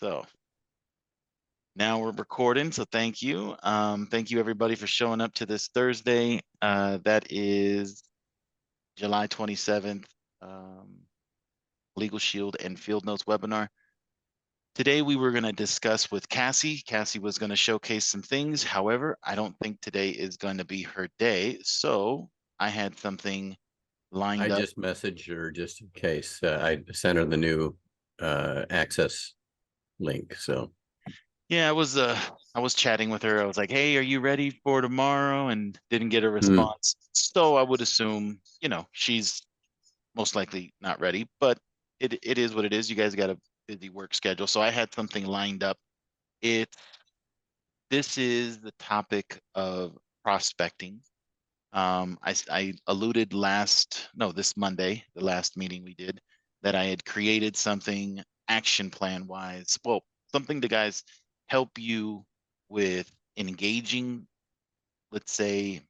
So now we're recording, so thank you. Thank you everybody for showing up to this Thursday. That is July 27th, Legal Shield and Fieldnotes webinar. Today we were going to discuss with Cassie. Cassie was going to showcase some things. However, I don't think today is going to be her day. So I had something lined up. I just messaged her just in case. I sent her the new access link. So yeah, I was chatting with her. I was like, "Hey, are you ready for tomorrow?" And didn't get a response. So I would assume, she's most likely not ready, but it is what it is. You guys got a busy work schedule. So I had something lined up. This is the topic of prospecting. I alluded this Monday, the last meeting we did, that I had created something action plan wise. Well, something to guys help you with engaging. Let's say,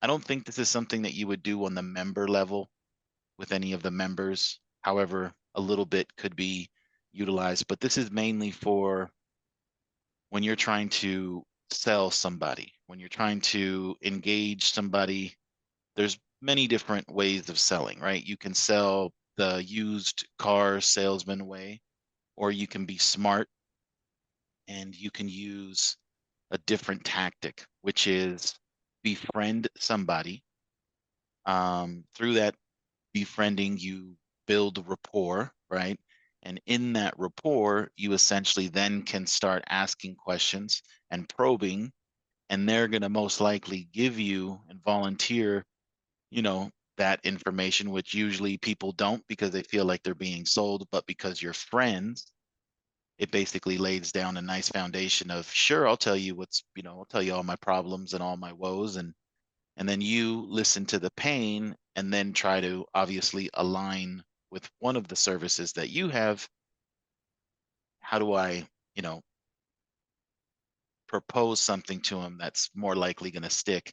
I don't think this is something that you would do on the member level with any of the members. However, a little bit could be utilized, but this is mainly for when you're trying to sell somebody, when you're trying to engage somebody. There's many different ways of selling, right? You can sell the used car salesman way, or you can be smart and you can use a different tactic, which is befriend somebody. Through that befriending, you build rapport, right? And in that rapport, you essentially then can start asking questions and probing, and they're going to most likely give you and volunteer, that information, which usually people don't because they feel like they're being sold, but because you're friends, it basically lays down a nice foundation of, sure, I'll tell you I'll tell you all my problems and all my woes, and then you listen to the pain and then try to obviously align with one of the services that you have. How do I, propose something to them that's more likely going to stick,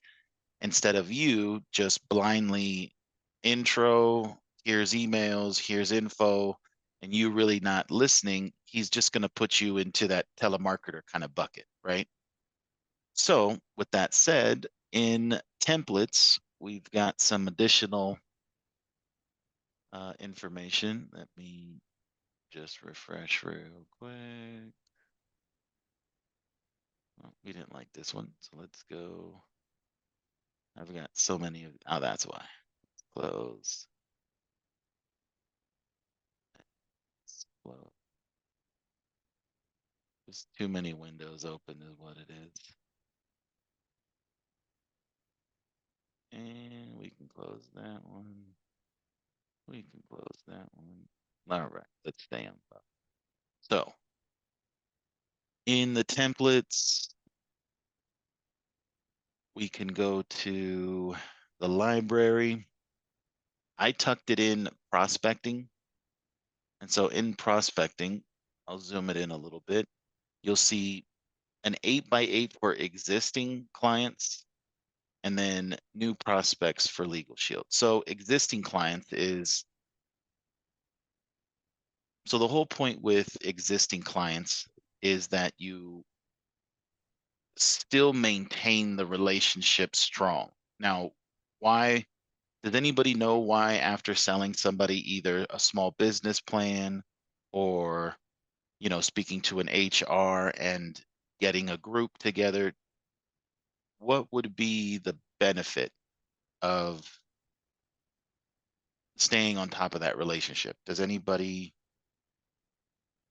instead of you just blindly intro, here's emails, here's info, and you really not listening. He's just going to put you into that telemarketer kind of bucket, right? So with that said, in templates, we've got some additional information. Let me just refresh real quick. Well, we didn't like this one, so let's go. I've got so many of, oh, that's why. Close. Close. There's too many windows open is what it is. And we can close that one. We can close that one. All right, let's stay on top. So in the templates, we can go to the library. I tucked it in prospecting. And so in prospecting, I'll zoom it in a little bit. You'll see an 8x8 for existing clients and then new prospects for Legal Shield. So existing clients is, so the whole point with existing clients is that you still maintain the relationship strong. Now, why? Does anybody know why after selling somebody either a small business plan or, speaking to an HR and getting a group together, what would be the benefit of staying on top of that relationship? Does anybody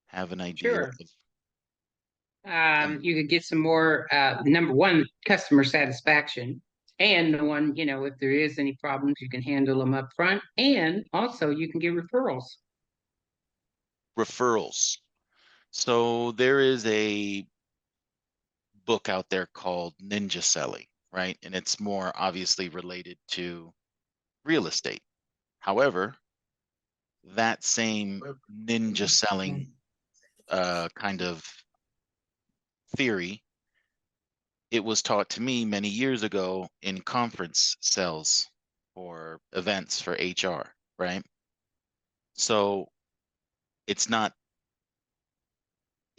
have an idea? Sure. You could get some more, number one, customer satisfaction. And the one, if there is any problems, you can handle them up front. And also you can get referrals. Referrals. So there is a book out there called Ninja Selling, right? And it's more obviously related to real estate. However, that same ninja selling kind of theory, it was taught to me many years ago in conference sales or events for HR, right? So it's not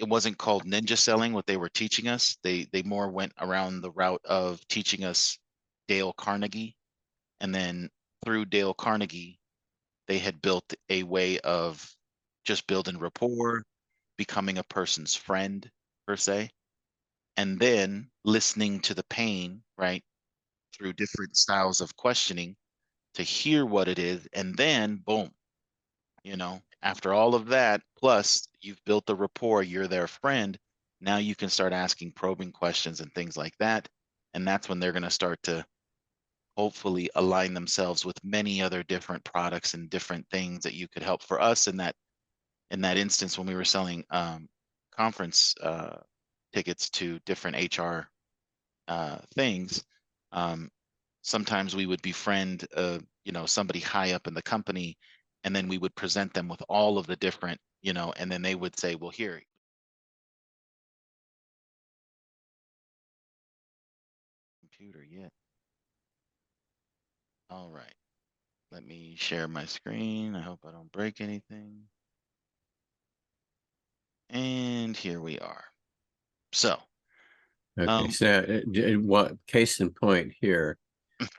it wasn't called ninja selling what they were teaching us. They more went around the route of teaching us Dale Carnegie, and then through Dale Carnegie, they had built a way of just building rapport, becoming a person's friend per se, and then listening to the pain, right, through different styles of questioning to hear what it is, and then boom, after all of that, plus you've built the rapport, you're their friend. Now you can start asking probing questions and things like that. And that's when they're going to start to hopefully align themselves with many other different products and different things that you could help. For us in that instance, when we were selling conference tickets to different HR things, sometimes we would befriend somebody high up in the company, and then we would present them with all of the different, and then they would say, well, here, computer, yeah. All right, let me share my screen. I hope I don't break anything. And here we are. So Okay, so what case in point here,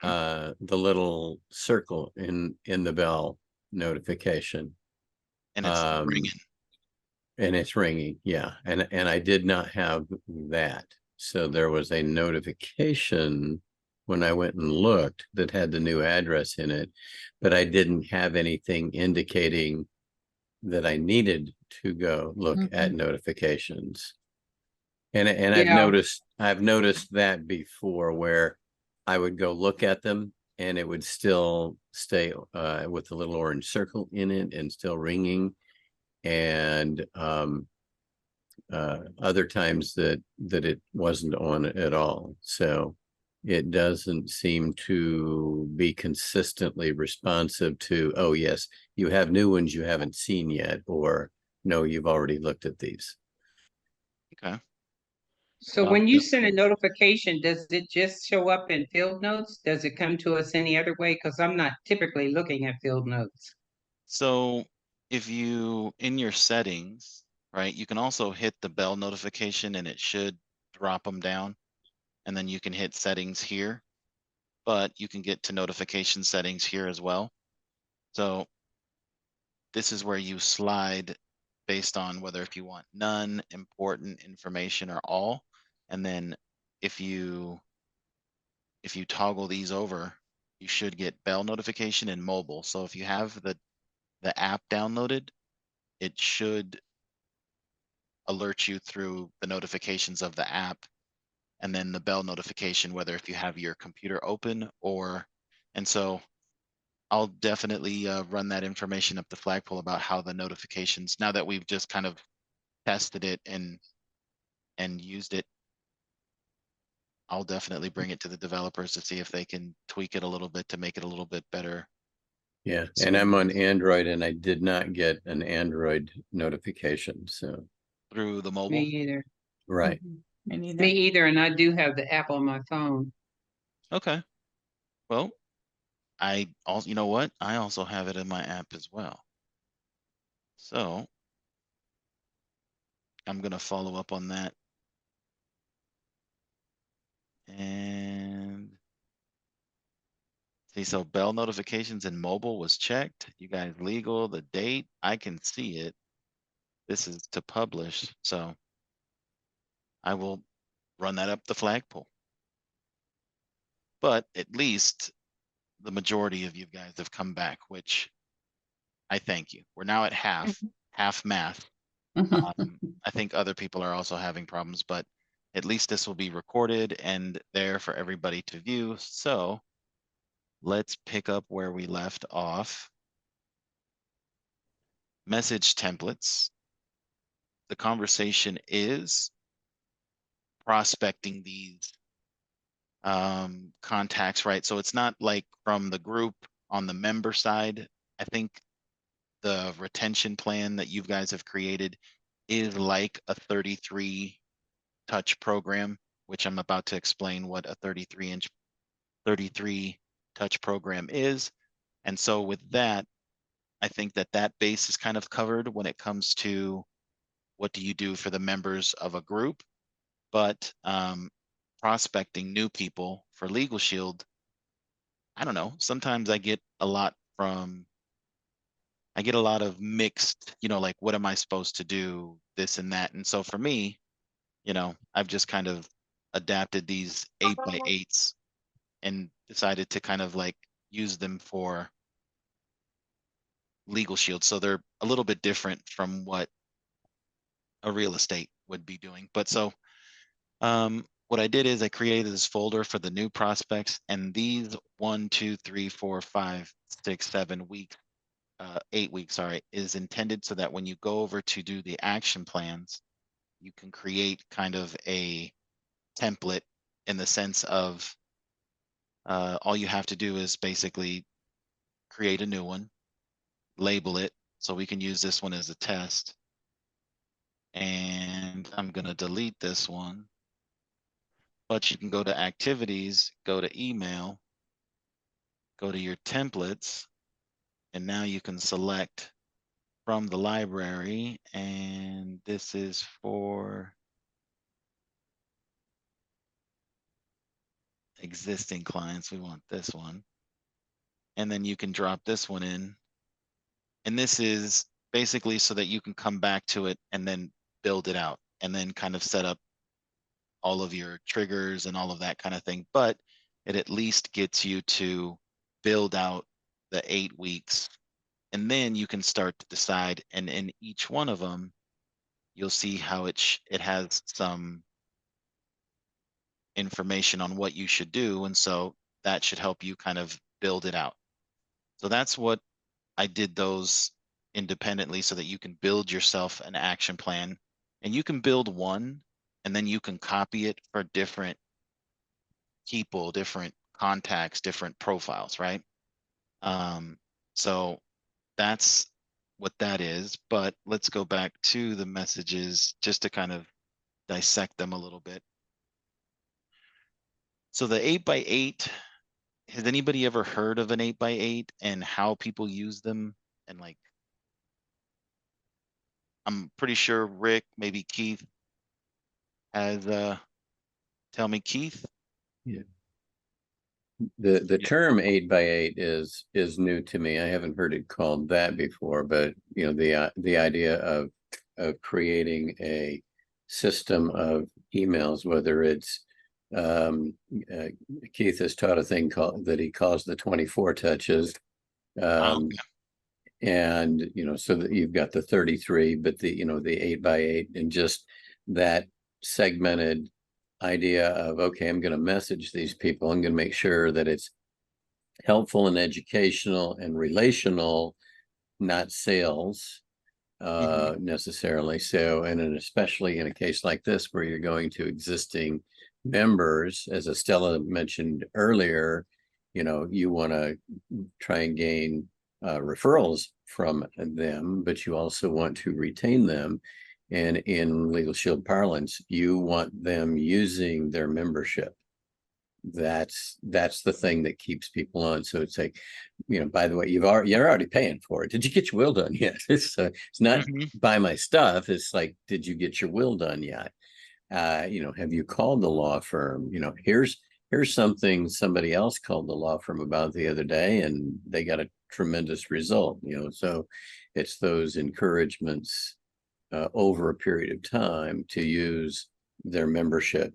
the little circle in the bell notification. and it's ringing. And it's ringing, yeah. And I did not have that. So there was a notification when I went and looked that had the new address in it, but I didn't have anything indicating that I needed to go look at notifications. And I've noticed that before, where I would go look at them and it would still stay with the little orange circle in it and still ringing. And other times that it wasn't on at all. So it doesn't seem to be consistently responsive to, oh yes, you have new ones you haven't seen yet, or no, you've already looked at these. Okay. So when you send a notification, does it just show up in Fieldnotes? Does it come to us any other way? Because I'm not typically looking at Fieldnotes. So if you, in your settings, right, you can also hit the bell notification and it should drop them down. And then you can hit settings here, but you can get to notification settings here as well. So this is where you slide based on whether if you want none, important, information, or all. And then if you toggle these over, you should get bell notification and mobile. So if you have the app downloaded, it should alert you through the notifications of the app, and then the bell notification, whether if you have your computer open or, and so I'll definitely run that information up the flagpole about how the notifications, now that we've just kind of tested it and used it, I'll definitely bring it to the developers to see if they can tweak it a little bit to make it a little bit better. Yeah, and I'm on Android and I did not get an Android notification, so. Through the mobile? Me either. Right. Me either, and I do have the app on my phone. Okay. Well, I also, you know what? I also have it in my app as well. So I'm going to follow up on that. And see, so bell notifications in mobile was checked. You guys legal, the date, I can see it. This is to publish. So I will run that up the flagpole. But at least the majority of you guys have come back, which I thank you. We're now at half math. I think other people are also having problems, but at least this will be recorded and there for everybody to view. So let's pick up where we left off. Message templates. The conversation is prospecting these contacts, right? So it's not like from the group on the member side. I think the retention plan that you guys have created is like a 33 touch program, which I'm about to explain what a 33 touch program is. And so with that, I think that base is kind of covered when it comes to what do you do for the members of a group, but prospecting new people for Legal Shield, I don't know. Sometimes I get a lot of mixed, like, what am I supposed to do, this and that. And so for me, I've just kind of adapted these 8x8s and decided to kind of like use them for Legal Shield. So they're a little bit different from what a real estate would be doing. But so what I did is I created this folder for the new prospects, and these 1, 2, 3, 4, 5, 6, 7 weeks, 8 weeks, sorry, is intended so that when you go over to do the action plans, you can create kind of a template in the sense of all you have to do is basically create a new one, label it, so we can use this one as a test. And I'm going to delete this one. But you can go to activities, go to email, go to your templates, and now you can select from the library. And this is for existing clients. We want this one. And then you can drop this one in. And this is basically so that you can come back to it and then build it out and then kind of set up all of your triggers and all of that kind of thing. But it at least gets you to build out the 8 weeks. And then you can start to decide. And in each one of them, you'll see how it has some information on what you should do. And so that should help you kind of build it out. So that's what I did those independently so that you can build yourself an action plan. And you can build one, and then you can copy it for different people, different contacts, different profiles, right? So that's what that is. But let's go back to the messages just to kind of dissect them a little bit. So the 8x8, has anybody ever heard of an 8x8 and how people use them? And like, I'm pretty sure Rick, maybe Keith has, tell me, Keith. Yeah. The term 8x8 is new to me. I haven't heard it called that before, but the idea of creating a system of emails, whether it's Keith has taught a thing that he calls the 24 touches. And so that you've got the 33, but the 8x8, and just that segmented idea of, okay, I'm going to message these people. I'm going to make sure that it's helpful and educational and relational, not sales necessarily. So, and especially in a case like this, where you're going to existing members, as Estella mentioned earlier, you want to try and gain referrals from them, but you also want to retain them. And in Legal Shield parlance, you want them using their membership. That's the thing that keeps people on. So it's like, by the way, you're already paying for it. Did you get your will done yet? It's not buy my stuff. It's like, did you get your will done yet? Have you called the law firm? Here's something somebody else called the law firm about the other day, and they got a tremendous result. So it's those encouragements over a period of time to use their membership.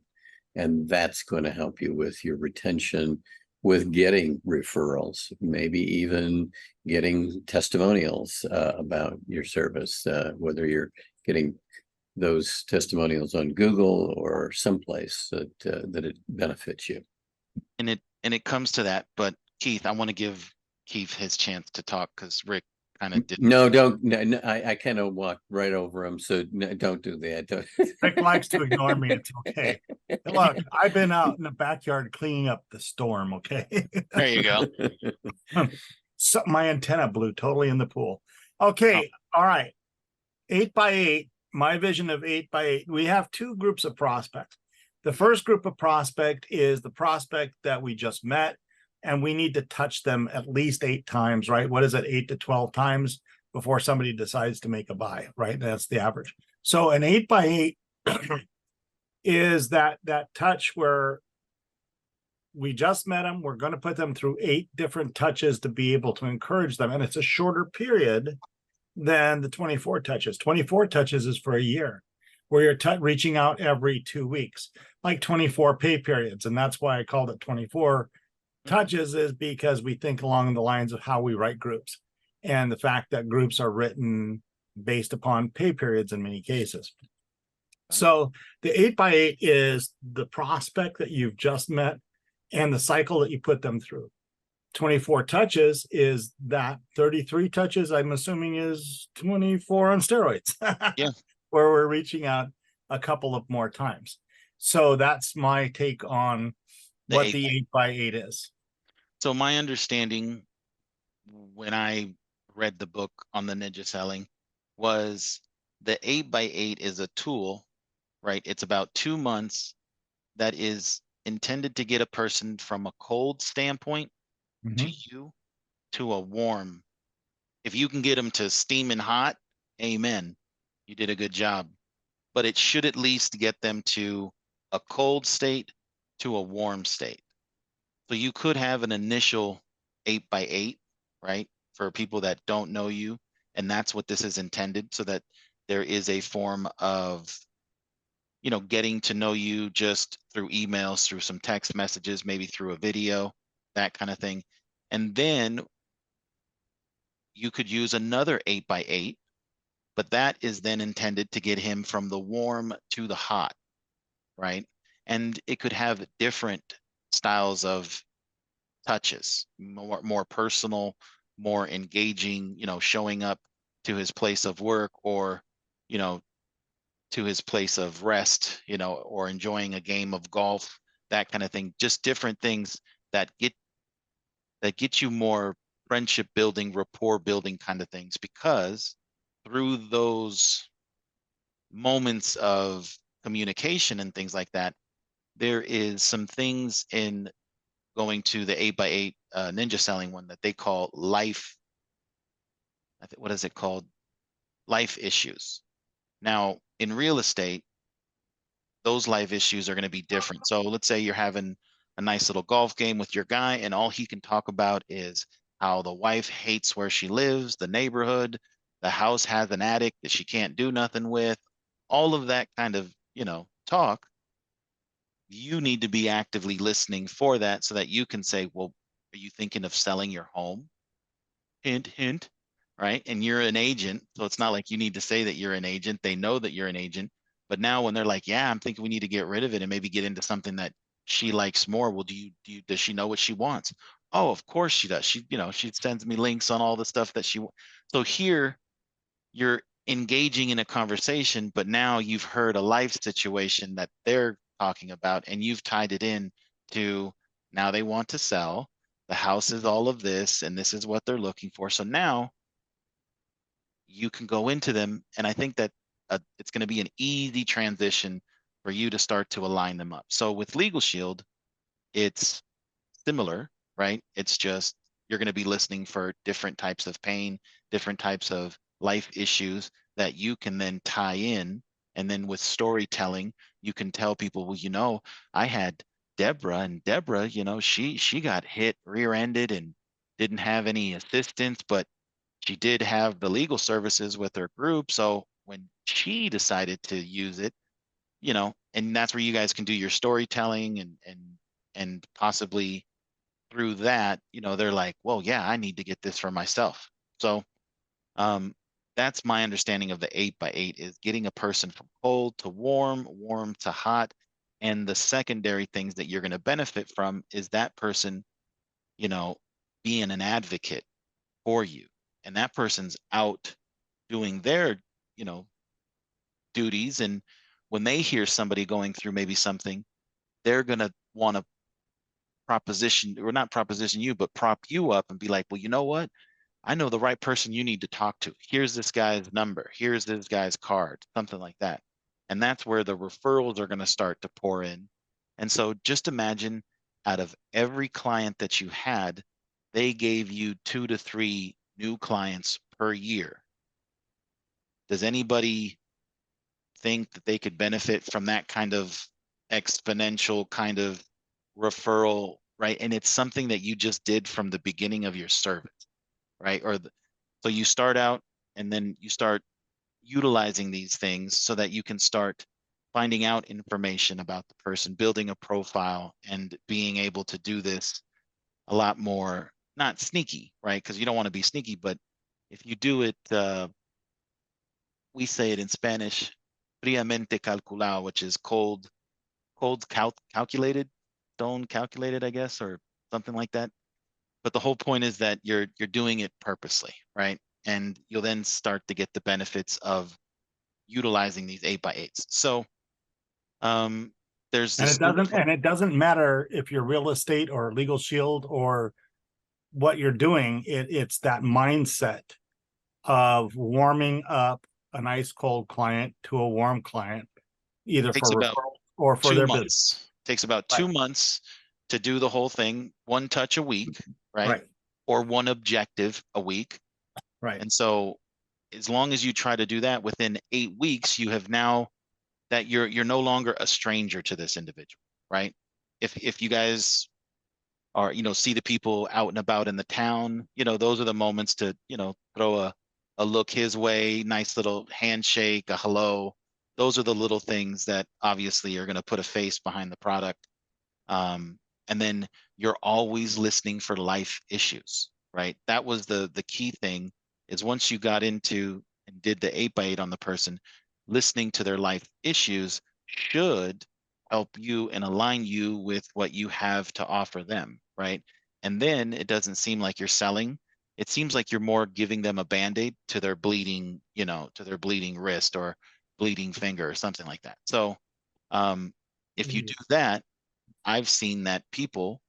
And that's going to help you with your retention, with getting referrals, maybe even getting testimonials about your service, whether you're getting those testimonials on Google or someplace that it benefits you. And it comes to that, but Keith, I want to give Keith his chance to talk because Rick kind of did. No, don't. No, I kind of walked right over him, so no, don't do that. Rick likes to ignore me. It's okay. Look, I've been out in the backyard cleaning up the storm. Okay. There you go. So my antenna blew totally in the pool. Okay. All right. 8x8. My vision of 8x8. We have two groups of prospects. The first group of prospect is the prospect that we just met, and we need to touch them at least 8 times, right? What is it, 8 to 12 times before somebody decides to make a buy, right? That's the average. So an 8x8 is that touch where we just met them. We're going to put them through 8 different touches to be able to encourage them. And it's a shorter period than the 24 touches. 24 touches is for a year, where you're reaching out every 2 weeks, like 24 pay periods. And that's why I called it 24 touches, is because we think along the lines of how we write groups and the fact that groups are written based upon pay periods in many cases. So the 8x8 is the prospect that you've just met and the cycle that you put them through. 24 touches is that 33 touches, I'm assuming, is 24 on steroids. Yeah. Where we're reaching out a couple of more times. So that's my take on what the 8x8 is. So my understanding when I read the book on the ninja selling was the 8x8 is a tool, right? It's about 2 months that is intended to get a person from a cold standpoint to you to a warm. If you can get them to steaming hot, amen. You did a good job. But it should at least get them to a cold state to a warm state. So you could have an initial 8x8, right? For people that don't know you. And that's what this is intended, so that there is a form of, you know, getting to know you just through emails, through some text messages, maybe through a video, that kind of thing. And then you could use another 8x8, but that is then intended to get him from the warm to the hot, right? And it could have different styles of touches, more personal, more engaging, you know, showing up to his place of work, or, you know, to his place of rest, you know, or enjoying a game of golf, that kind of thing. Just different things that get you more friendship building, rapport building kind of things, because through those moments of communication and things like that, there is some things in going to the 8x8 ninja selling one that they call life. What is it called? Life issues. Now, in real estate, those life issues are going to be different. So let's say you're having a nice little golf game with your guy, and all he can talk about is how the wife hates where she lives, the neighborhood, the house has an attic that she can't do nothing with, all of that kind of, you know, talk. You need to be actively listening for that, so that you can say, well, are you thinking of selling your home? Hint, hint, right? And you're an agent, so it's not like you need to say that you're an agent. They know that you're an agent. But now when they're like, yeah, I'm thinking we need to get rid of it and maybe get into something that she likes more. Well, does she know what she wants? Oh, of course she does. She, you know, she sends me links on all the stuff that so here you're engaging in a conversation, but now you've heard a life situation that they're talking about, and you've tied it in to, now they want to sell. The house is all of this, and this is what they're looking for. So now you can go into them, and I think that it's going to be an easy transition for you to start to align them up. So with Legal Shield, it's similar, right? It's just you're going to be listening for different types of pain, different types of life issues that you can then tie in. And then with storytelling, you can tell people, well, you know, I had Deborah, and Deborah, you know, she got hit rear-ended and didn't have any assistance, but she did have the legal services with her group. So when she decided to use it, you know, and that's where you guys can do your storytelling, and possibly through that, you know, they're like, well, yeah, I need to get this for myself. So that's my understanding of the 8x8, is getting a person from cold to warm, warm to hot. And the secondary things that you're going to benefit from is that person, you know, being an advocate for you. And that person's out doing their, you know, duties. And when they hear somebody going through maybe something, they're going to want to proposition, or not proposition you, but prop you up and be like, well, you know what? I know the right person you need to talk to. Here's this guy's number. Here's this guy's card, something like that. And that's where the referrals are going to start to pour in. And so just imagine, out of every client that you had, they gave you 2 to 3 new clients per year. Does anybody think that they could benefit from that kind of exponential kind of referral, right? And it's something that you just did from the beginning of your service, right? So you start out and then you start utilizing these things so that you can start finding out information about the person, building a profile, and being able to do this a lot more, not sneaky, right? Because you don't want to be sneaky, but if you do it, we say it in Spanish, fríamente calculado, which is calculated, stone calculated, I guess, or something like that. But the whole point is that you're doing it purposely, right? And you'll then start to get the benefits of utilizing these 8x8s. So there's And this it doesn't matter if you're real estate or legal shield or what you're doing. It's that mindset of warming up a nice cold client to a warm client, either takes for about referral or for 2 their business. months. Takes about Right. 2 months to do the whole thing, one touch a week, right? Right. Or one objective a week. Right. And so as long as you try to do that within 8 weeks, you have now that you're no longer a stranger to this individual, right? If you guys are, see the people out and about in the town, those are the moments to, throw a look his way, nice little handshake, a hello. Those are the little things that obviously are going to put a face behind the product. And then you're always listening for life issues, right? That was the key thing, is once you got into and did the 8x8 on the person, listening to their life issues should help you and align you with what you have to offer them, right? And then it doesn't seem like you're selling. It seems like you're more giving them a band-aid to their bleeding, to their bleeding wrist or bleeding finger or something like that. So if you do that, I've seen that people,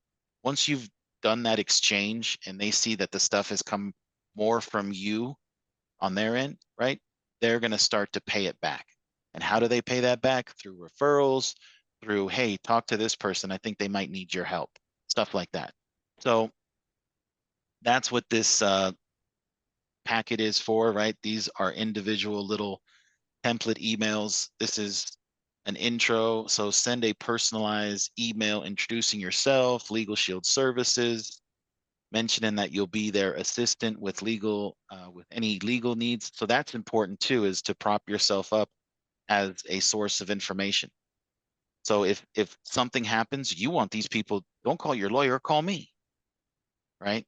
once you've done that exchange and they see that the stuff has come more from you on their end, right? They're going to start to pay it back. And how do they pay that back? Through referrals, through, hey, talk to this person. I think they might need your help, stuff like that. So that's what this packet is for, right? These are individual little template emails. This is an intro. So send a personalized email introducing yourself, Legal Shield services, mentioning that you'll be their assistant with with any legal needs. So that's important too, is to prop yourself up as a source of information. So if something happens, you want these people, don't call your lawyer, call me, right?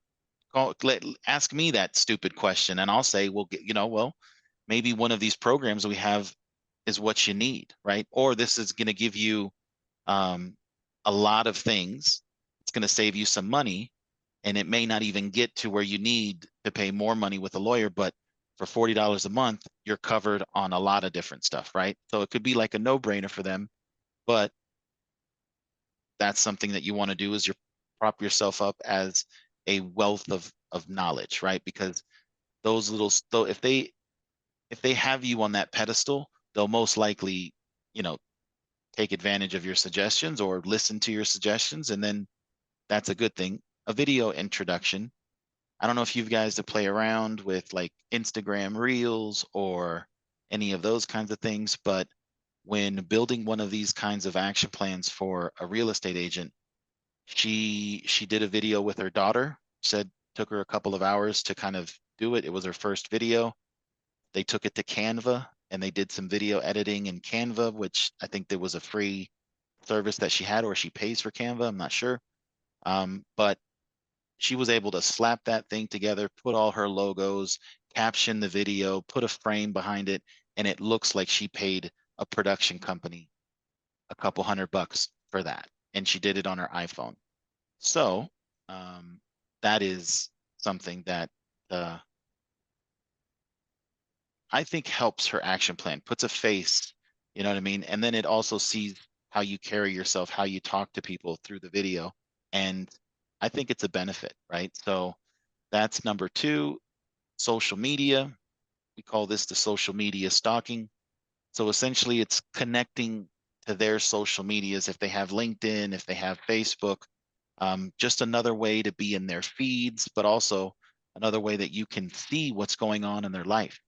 Ask me that stupid question, and I'll say, well, maybe one of these programs we have is what you need, right? Or this is going to give you a lot of things. It's going to save you some money, and it may not even get to where you need to pay more money with a lawyer, but for $40 a month, you're covered on a lot of different stuff, right? So it could be like a no-brainer for them, but that's something that you want to do, is you prop yourself up as a wealth of knowledge, right? Because those little, so if they have you on that pedestal, they'll most likely, take advantage of your suggestions or listen to your suggestions, and then that's a good thing. A video introduction. I don't know if you guys to play around with like Instagram Reels or any of those kinds of things, but when building one of these kinds of action plans for a real estate agent, she did a video with her daughter. Said took her a couple of hours to kind of do it. It was her first video. They took it to Canva and they did some video editing in Canva, which I think there was a free service that she had, or she pays for Canva. I'm not sure. But she was able to slap that thing together, put all her logos, caption the video, put a frame behind it, and it looks like she paid a production company a couple $100 for that. And she did it on her iPhone. So that is something that I think helps her action plan, puts a face, you know what I mean? And then it also sees how you carry yourself, how you talk to people through the video. And I think it's a benefit, right? So that's number 2, social media. We call this the social media stalking. So essentially it's connecting to their social medias. If they have LinkedIn, if they have Facebook, just another way to be in their feeds, but also another way that you can see what's going on in their life.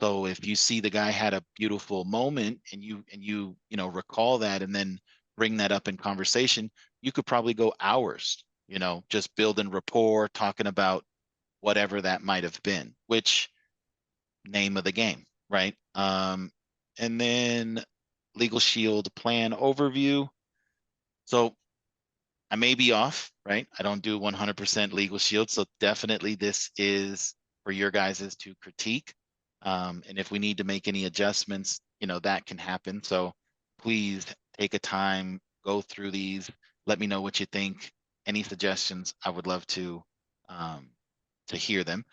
So if you see the guy had a beautiful moment and you recall that and then bring that up in conversation, you could probably go hours, just building rapport, talking about whatever that might have been, which name of the game, right? And then Legal Shield plan overview. So I may be off, right? I don't do 100% Legal Shield. So definitely this is for your guys' to critique. And if we need to make any adjustments, that can happen. So please take a time, go through these, let me know what you think. Any suggestions, I would love to hear them.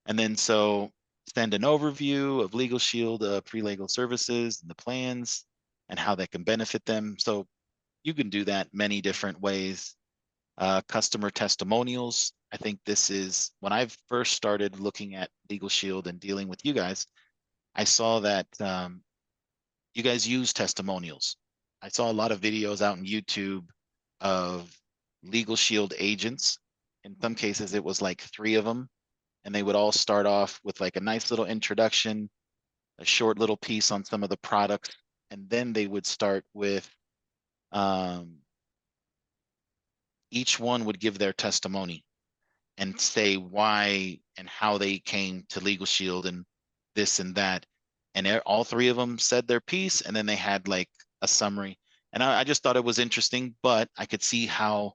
And then so send an overview of Legal Shield pre-legal services and the plans and how that can benefit them. So you can do that many different ways. Customer testimonials. I think this is when I first started looking at Legal Shield and dealing with you guys, I saw that you guys use testimonials. I saw a lot of videos out on YouTube of Legal Shield agents. In some cases, it was like 3 of them, and they would all start off with like a nice little introduction, a short little piece on some of the products, and then they would start with each one would give their testimony and say why and how they came to Legal Shield and this and that. And all 3 of them said their piece, and then they had like a summary. And I just thought it was interesting, but I could see how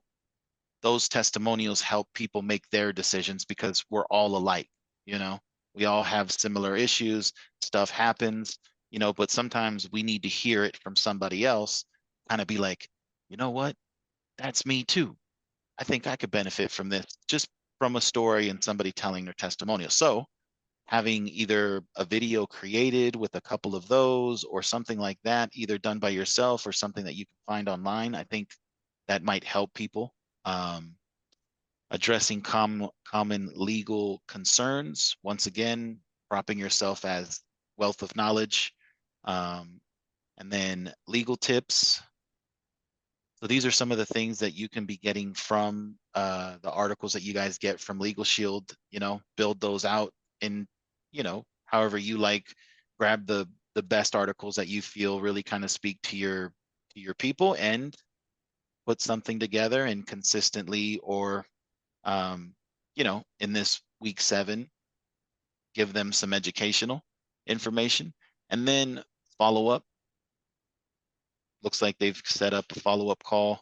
those testimonials help people make their decisions because we're all alike, we all have similar issues, stuff happens, but sometimes we need to hear it from somebody else, kind of be like, you know what, that's me too. I think I could benefit from this, just from a story and somebody telling their testimonial. So having either a video created with a couple of those or something like that, either done by yourself or something that you can find online, I think that might help people. Addressing common legal concerns, once again, propping yourself as wealth of knowledge. And then legal tips. So these are some of the things that you can be getting from the articles that you guys get from Legal Shield, build those out in, however you like, grab the best articles that you feel really kind of speak to your people and put something together and consistently or, in this week 7, give them some educational information and then follow up. Looks like they've set up a follow-up call,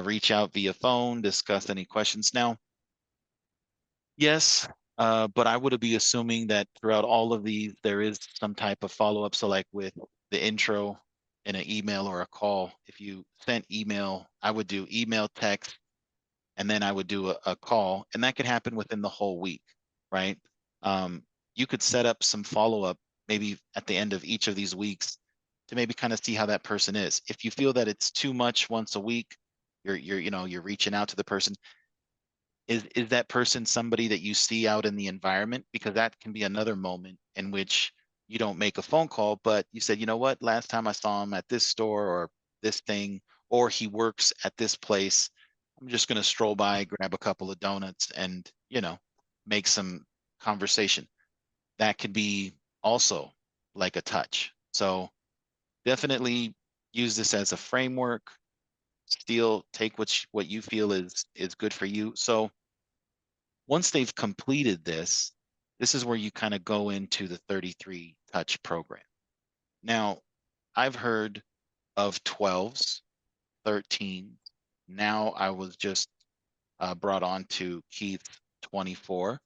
reach out via phone, discuss any questions. Now, yes, but I would be assuming that throughout all of these, there is some type of follow-up. So like with the intro in an email or a call, if you sent email, I would do email, text, and then I would do a call, and that could happen within the whole week, right? You could set up some follow-up maybe at the end of each of these weeks to maybe kind of see how that person is. If you feel that it's too much once a week, you're reaching out to the person. Is that person somebody that you see out in the environment? Because that can be another moment in which you don't make a phone call, but you said, you know what, last time I saw him at this store or this thing, or he works at this place. I'm just going to stroll by, grab a couple of donuts and, make some conversation. That could be also like a touch. So definitely use this as a framework. Still take what you feel is good for you. So once they've completed this, this is where you kind of go into the 33 touch program. Now, I've heard of 12s, 13. Now I was just brought on to Keith's 24.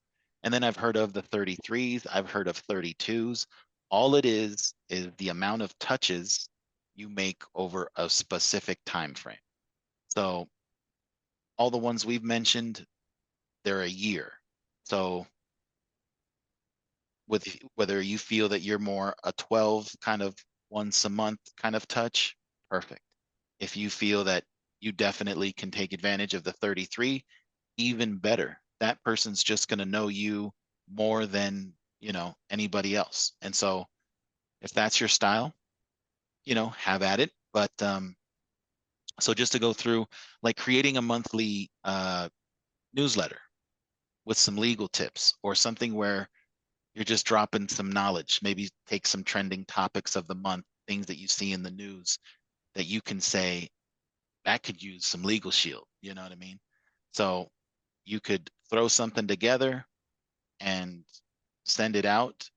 And then I've heard of the 33s. I've heard of 32s. All it is the amount of touches you make over a specific time frame. So all the ones we've mentioned, they're a year. So with whether you feel that you're more a 12 kind of once a month kind of touch, perfect. If you feel that you definitely can take advantage of the 33, even better. That person's just going to know you more than, anybody else. And so if that's your style, have at it. But so just to go through, like creating a monthly newsletter with some legal tips or something where you're just dropping some knowledge. Maybe take some trending topics of the month, things that you see in the news that you can say that could use some legal shield. You know what I mean? So you could throw something together and send it out.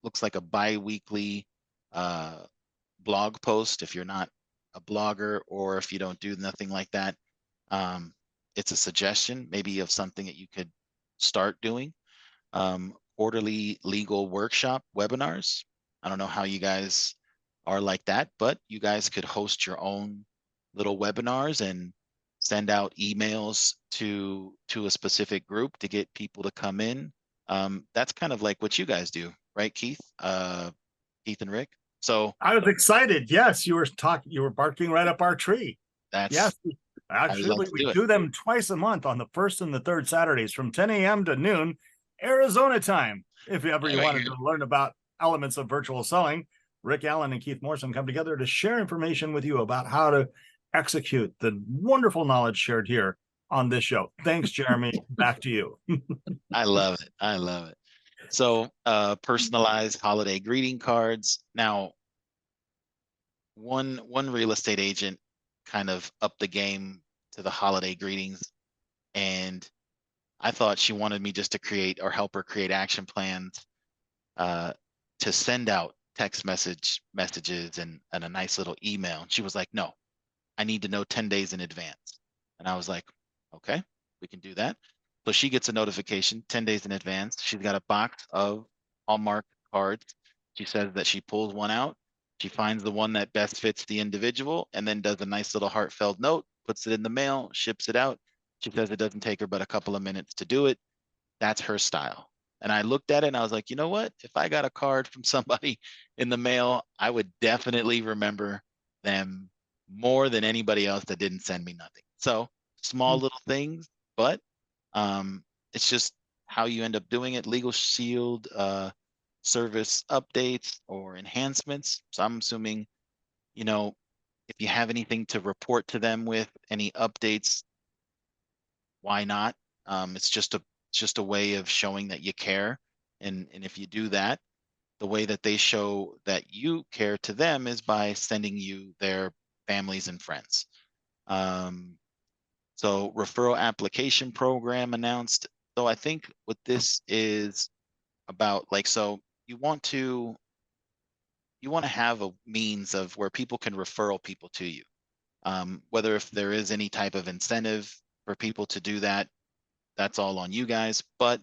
Looks like a bi-weekly blog post if you're not a blogger, or if you don't do nothing like that. It's a suggestion maybe of something that you could start doing. Quarterly legal workshop webinars. I don't know how you guys are like that, but you guys could host your own little webinars and send out emails to a specific group to get people to come in. That's kind of like what you guys do, right, Keith? Keith and Rick. So I was excited. Yes, you were barking right up our tree. that's Yes, I would love actually, to we do it. do them twice a month on the first and the third Saturdays from 10 a.m. to noon, Arizona time. If ever you Right wanted here. to learn about elements of virtual selling, Rick Allen and Keith Morrison come together to share information with you about how to execute the wonderful knowledge shared here on this show. Thanks, Jeremy. Back to you. I love it. I love it. So personalized holiday greeting cards. Now, one real estate agent kind of upped the game to the holiday greetings, and I thought she wanted me just to create or help her create action plans uh, to send out text messages and a nice little email. And she was like, no, I need to know 10 days in advance. And I was like, okay, we can do that. So she gets a notification 10 days in advance. She's got a box of Hallmark cards. She says that she pulls one out. She finds the one that best fits the individual and then does a nice little heartfelt note, puts it in the mail, ships it out. She says it doesn't take her but a couple of minutes to do it. That's her style. And I looked at it and I was like, you know what? If I got a card from somebody in the mail, I would definitely remember them more than anybody else that didn't send me nothing. So small little things, but it's just how you end up doing it. Legal Shield service updates or enhancements. So I'm assuming, you know, if you have anything to report to them with any updates, why not? It's just a way of showing that you care. And if you do that, the way that they show that you care to them is by sending you their families and friends. So referral application program announced. So I think what this is about, like, so you want to have a means of where people can referral people to you. Whether if there is any type of incentive for people to do that, that's all on you guys. But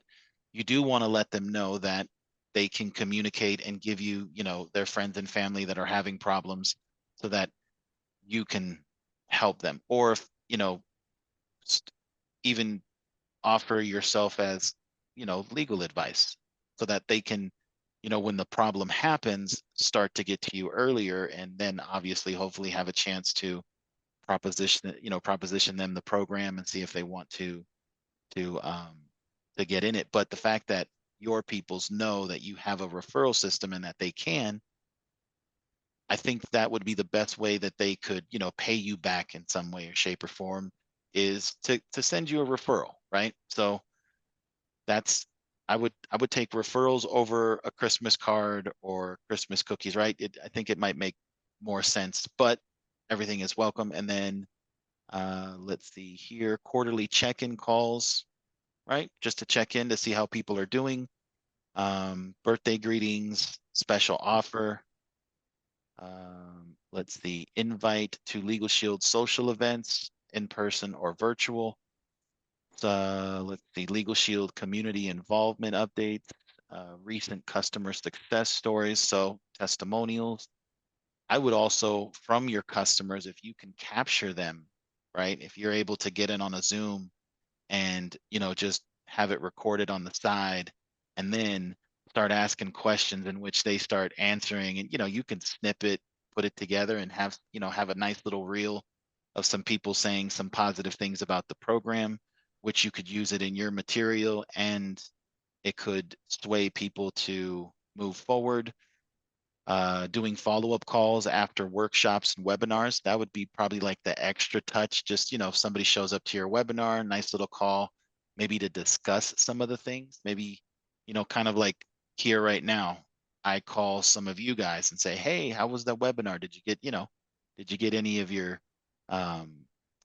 you do want to let them know that they can communicate and give you, you know, their friends and family that are having problems so that you can help them. Or if, you know, even offer yourself as, you know, legal advice so that they can, you know, when the problem happens, start to get to you earlier, and then obviously hopefully have a chance to proposition them the program and see if they want to um to get in it. But the fact that your peoples know that you have a referral system and that they can, I think that would be the best way that they could, you know, pay you back in some way or shape or form, is to send you a referral, right? So that's I would take referrals over a Christmas card or Christmas cookies, right? I think it might make more sense, but everything is welcome. And then let's see here, quarterly check-in calls, right? Just to check in to see how people are doing. Birthday greetings, special offer. Let's see, invite to Legal Shield social events, in person or virtual. Let's see, Legal Shield community involvement updates, recent customer success stories, so testimonials. I would also, from your customers, if you can capture them, right? If you're able to get in on a Zoom and, you know, just have it recorded on the side and then start asking questions in which they start answering, and, you know, you can snip it, put it together and have, you know, have a nice little reel of some people saying some positive things about the program, which you could use it in your material and it could sway people to move forward. Doing follow-up calls after workshops and webinars, that would be probably like the extra touch. Just, you know, if somebody shows up to your webinar, nice little call, maybe to discuss some of the things, maybe, you know, kind of like here right now, I call some of you guys and say, hey, how was that webinar? Did you get, did you get any of your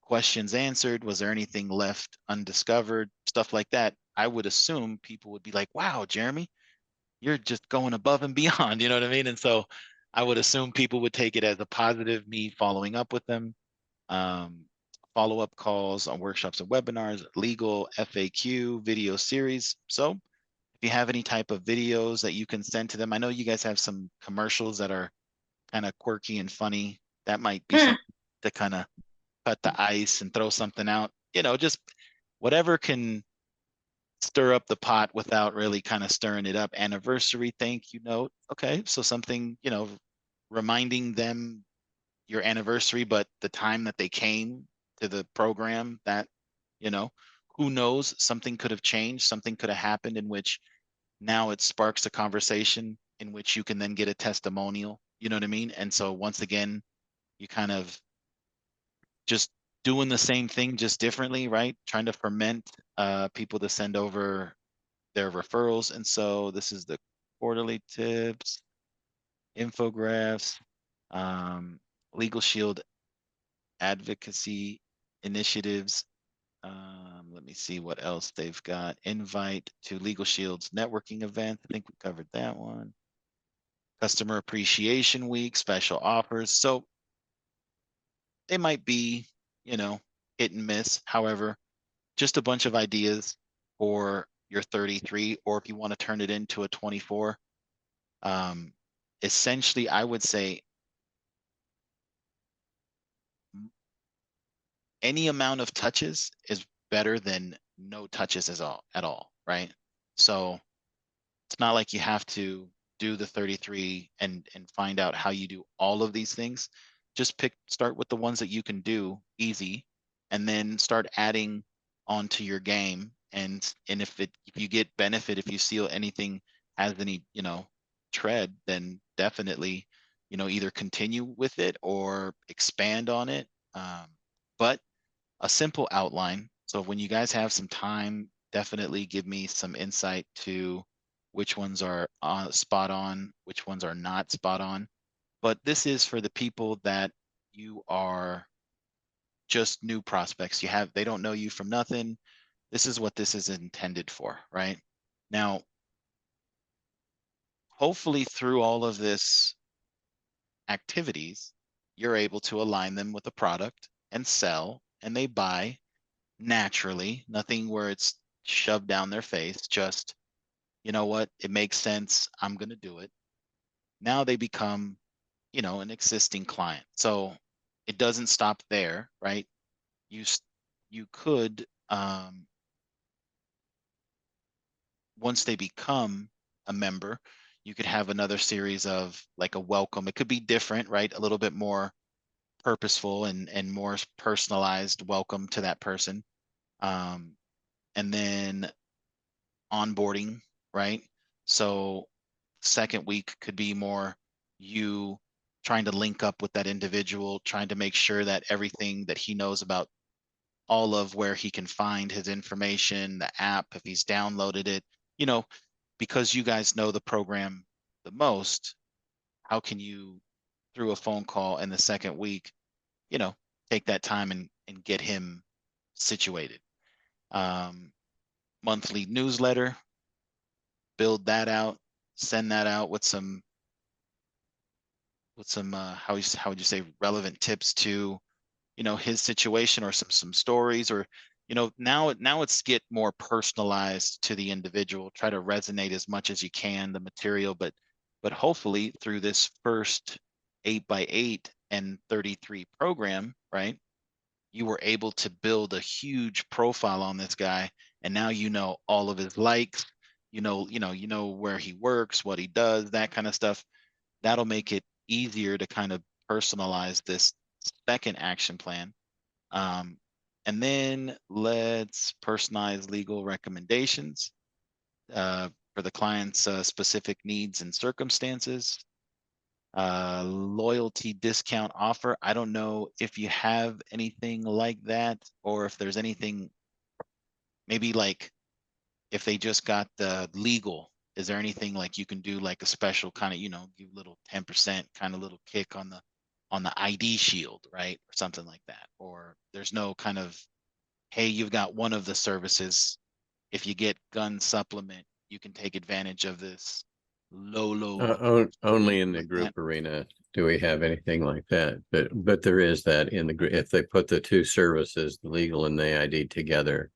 questions answered? Was there anything left undiscovered? Stuff like that. I would assume people would be like, wow, Jeremy, you're just going above and beyond, you know what I mean? And so I would assume people would take it as a positive, me following up with them. Follow-up calls on workshops and webinars, legal, FAQ, video series. So if you have any type of videos that you can send to them, I know you guys have some commercials that are kind of quirky and funny. That might be something to kind of cut the ice and throw something out, just whatever can stir up the pot without really kind of stirring it up. Anniversary thank you note. Okay, so something, reminding them your anniversary, but the time that they came to the program, that, you know, who knows, something could have changed, something could have happened in which now it sparks a conversation in which you can then get a testimonial, you know what I mean? And so once again, you kind of just doing the same thing, just differently, right? Trying to ferment people to send over their referrals. And so this is the quarterly tips, infographics, Legal Shield advocacy initiatives. Let me see what else they've got. Invite to Legal Shield's networking event. I think we covered that one. Customer Appreciation Week, special offers. So they might be, hit and miss. However, just a bunch of ideas for your 33, or if you want to turn it into a 24. Essentially, I would say any amount of touches is better than no touches at all, right? So it's not like you have to do the 33 and find out how you do all of these things. Just start with the ones that you can do easy, and then start adding onto your game. And if you get benefit, if you see anything has any, tread, then definitely, either continue with it or expand on it. But a simple outline. So when you guys have some time, definitely give me some insight to which ones are spot on, which ones are not spot on. But this is for the people that you are just new prospects. They don't know you from nothing. This is what this is intended for, right? Now, hopefully through all of this activities, you're able to align them with a product and sell, and they buy naturally, nothing where it's shoved down their face, just, you know what, it makes sense, I'm going to do it. Now they become, an existing client. So it doesn't stop there, right? You could, once they become a member, you could have another series of like a welcome. It could be different, right? A little bit more purposeful and more personalized welcome to that person. And then onboarding, right? So second week could be more you trying to link up with that individual, trying to make sure that everything that he knows about all of where he can find his information, the app, if he's downloaded it, because you guys know the program the most, how can you, through a phone call in the second week, take that time and get him situated. Monthly newsletter, build that out, send that out with some how would you say, relevant tips to his situation, or some stories, or now it's get more personalized to the individual. Try to resonate as much as you can the material, but hopefully through this first 8x8 and 33 program, right, you were able to build a huge profile on this guy, and now all of his likes, where he works, what he does, that kind of stuff. That'll make it easier to kind of personalize this second action plan. And then let's personalize legal recommendations for the client's specific needs and circumstances. Loyalty discount offer. I don't know if you have anything like that, or if there's anything, maybe like if they just got the legal is there anything like you can do, like a special kind of, give little 10% kind of little kick on the ID shield, right? Or something like that. Or there's no kind of, hey, you've got one of the services. If you get gun supplement, you can take advantage of this low Only in the like group that. arena do we have anything like that. But there is that in the group. If they put the two services, the legal and the ID together,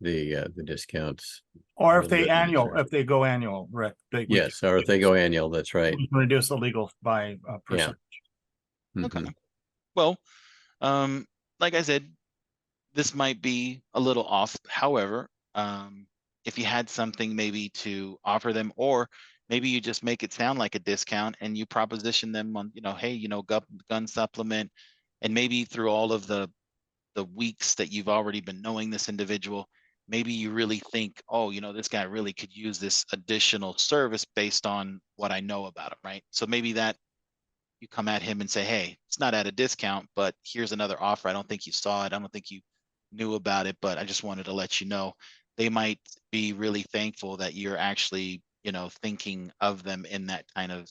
the discounts. Or if are they written annual, through. if they go annual, Rick, Yes, or if they go annual, that's right. we can reduce the legal by a Yeah. percent. Okay. Mhm. Well, like I said, this might be a little off. However, if you had something maybe to offer them, or maybe you just make it sound like a discount and you proposition them on, hey, gun supplement, and maybe through all of the weeks that you've already been knowing this individual, maybe you really think, oh, this guy really could use this additional service based on what I know about him, right? So maybe that you come at him and say, hey, it's not at a discount, but here's another offer. I don't think you saw it. I don't think you knew about it, but I just wanted to let you know. They might be really thankful that you're actually, thinking of them in that kind of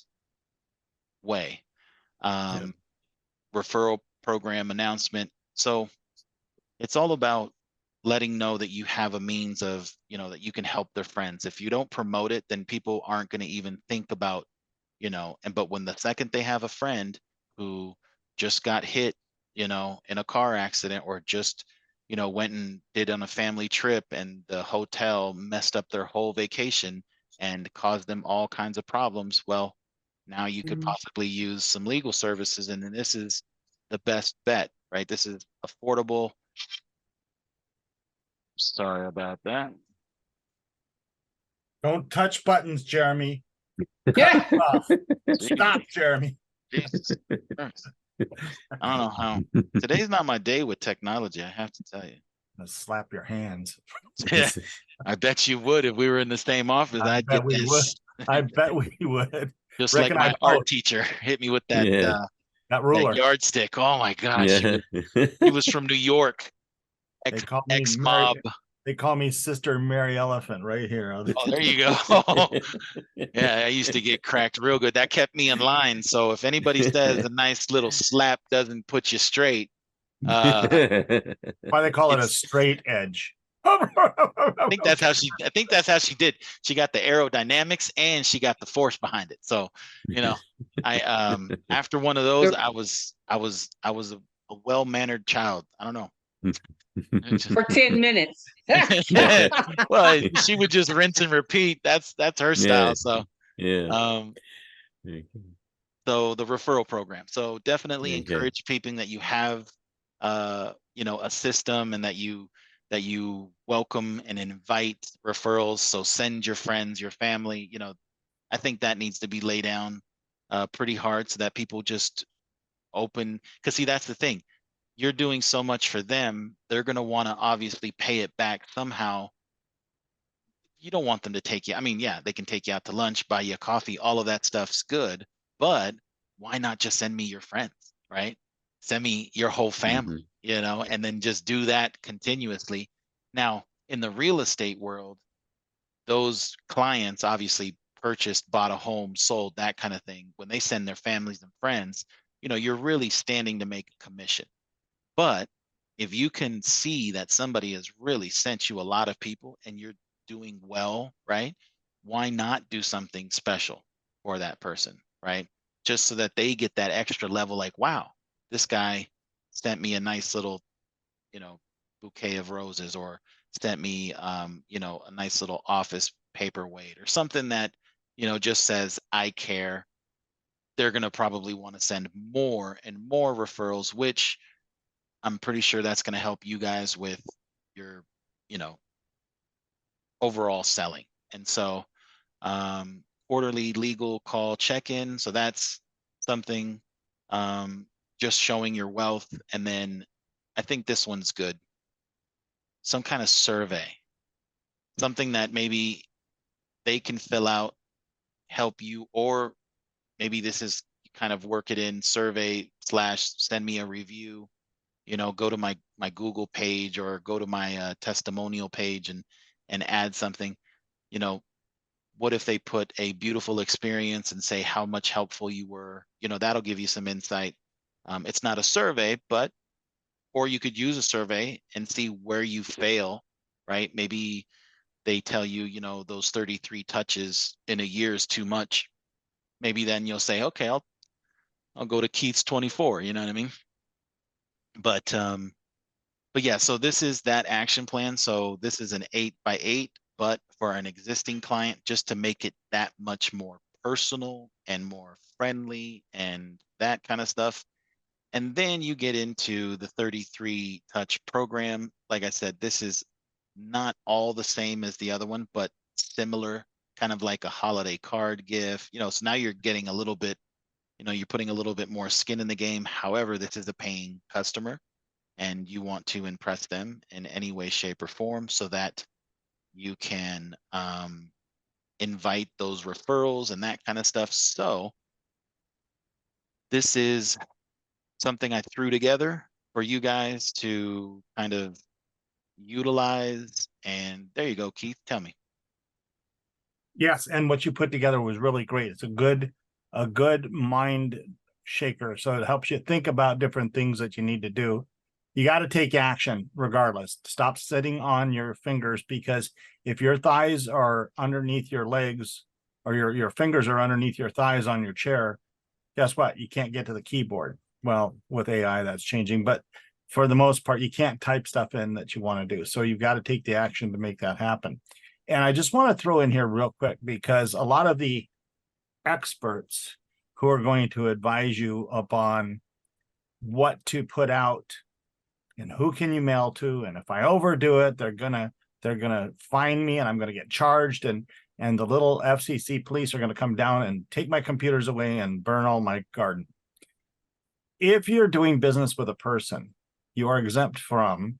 way. Referral program announcement. So it's all about letting know that you have a means of, that you can help their friends. If you don't promote it, then people aren't going to even think about, but when the second they have a friend who just got hit, in a car accident, or just, went and did on a family trip and the hotel messed up their whole vacation and caused them all kinds of problems, well, now you could possibly use some legal services, and then this is the best bet, right? This is affordable. Sorry about that. Don't touch buttons, Jeremy. Yeah. Stop, Jeremy. Jesus Christ. I don't know how. Today's not my day with technology, I have to tell you. Slap your hands. Yeah, I bet you would if we were in the same office. I I'd bet get we would. this. I bet we would. Just Rick like and I my art both. teacher hit me with that Yeah. That ruler. yardstick. Oh my gosh, Yeah. he was from New York. They call me Ex-mob. They call me Sister Mary Elephant right here. Oh, there you go. Yeah, I used to get cracked real good. That kept me in line. So if anybody says a nice little slap doesn't put you straight, Why they call it a it's- straight edge. I think that's how she did. She got the aerodynamics and she got the force behind it. So, I after one of those, I was a well-mannered child. I don't know. For 10 minutes. Well, she would just rinse and repeat. That's her style. Yeah. So, Yeah. so the referral program. So definitely Okay. encourage people that you have, a system, and that you welcome and invite referrals. So send your friends, your family. I think that needs to be laid down pretty hard, so that people just open. Because see, that's the thing. You're doing so much for them, they're going to want to obviously pay it back somehow. You don't want them to take you. I mean, yeah, they can take you out to lunch, buy you a coffee, all of that stuff's good, but why not just send me your friends, right? Send me your whole family, and then just do that continuously. Now, in the real estate world, those clients obviously purchased, bought a home, sold, that kind of thing. When they send their families and friends, you're really standing to make a commission. But if you can see that somebody has really sent you a lot of people and you're doing well, right? Why not do something special for that person, right? Just so that they get that extra level, like, wow, this guy sent me a nice little, bouquet of roses, or sent me, a nice little office paperweight, or something that, just says, I care. They're going to probably want to send more and more referrals, which I'm pretty sure that's going to help you guys with your, overall selling. And so, quarterly legal call check-in. So that's something, just showing your wealth. And then I think this one's good. Some kind of survey, something that maybe they can fill out, help you, or maybe this is kind of work it in, survey / send me a review, go to my Google page, or go to my testimonial page, and add something. what if they put a beautiful experience and say how much helpful you were? You know, that'll give you some insight. It's not a survey, but, or you could use a survey and see where you fail, right? Maybe they tell you, you know, those 33 touches in a year is too much. Maybe then you'll say, okay, I'll go to Keith's 24, you know what I mean? But yeah, so this is that action plan. So this is an 8x8, but for an existing client, just to make it that much more personal and more friendly and that kind of stuff. And then you get into the 33 touch program. Like I said, this is not all the same as the other one, but similar, kind of like a holiday card gift, you know, so now you're getting a little bit, you know, you're putting a little bit more skin in the game. However, this is a paying customer and you want to impress them in any way, shape, or form so that you can invite those referrals and that kind of stuff. So this is something I threw together for you guys to kind of utilize. And there you go, Keith, tell me. Yes, and what you put together was really great. It's a good mind shaker. So it helps you think about different things that you need to do. You got to take action regardless. Stop sitting on your fingers, because if your thighs are underneath your legs, or your fingers are underneath your thighs on your chair, guess what? You can't get to the keyboard. Well, with AI, that's changing, but for the most part, you can't type stuff in that you want to do. So you've got to take the action to make that happen. And I just want to throw in here real quick, because a lot of the experts who are going to advise you upon what to put out and who can you mail to, and if I overdo it, they're gonna fine me and I'm gonna get charged, and the little FCC police are gonna come down and take my computers away and burn all my garden. If you're doing business with a person, you are exempt from,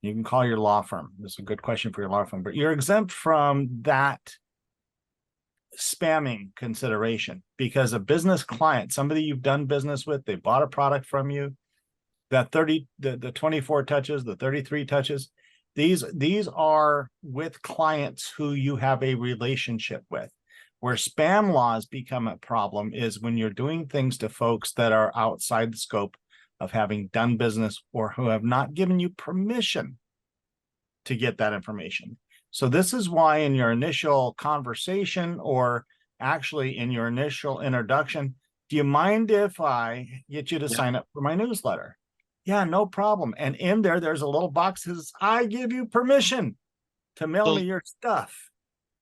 you can call your law firm. This is a good question for your law firm, but you're exempt from that spamming consideration, because a business client, somebody you've done business with, they bought a product from you, that 24 touches, the 33 touches, these are with clients who you have a relationship with. Where spam laws become a problem is when you're doing things to folks that are outside the scope of having done business, or who have not given you permission to get that information. So this is why in your initial conversation, or actually in your initial introduction, do you mind if I get you to sign up for my newsletter? Yeah, no problem. And in there, there's a little box that says, I give you permission to mail me your stuff.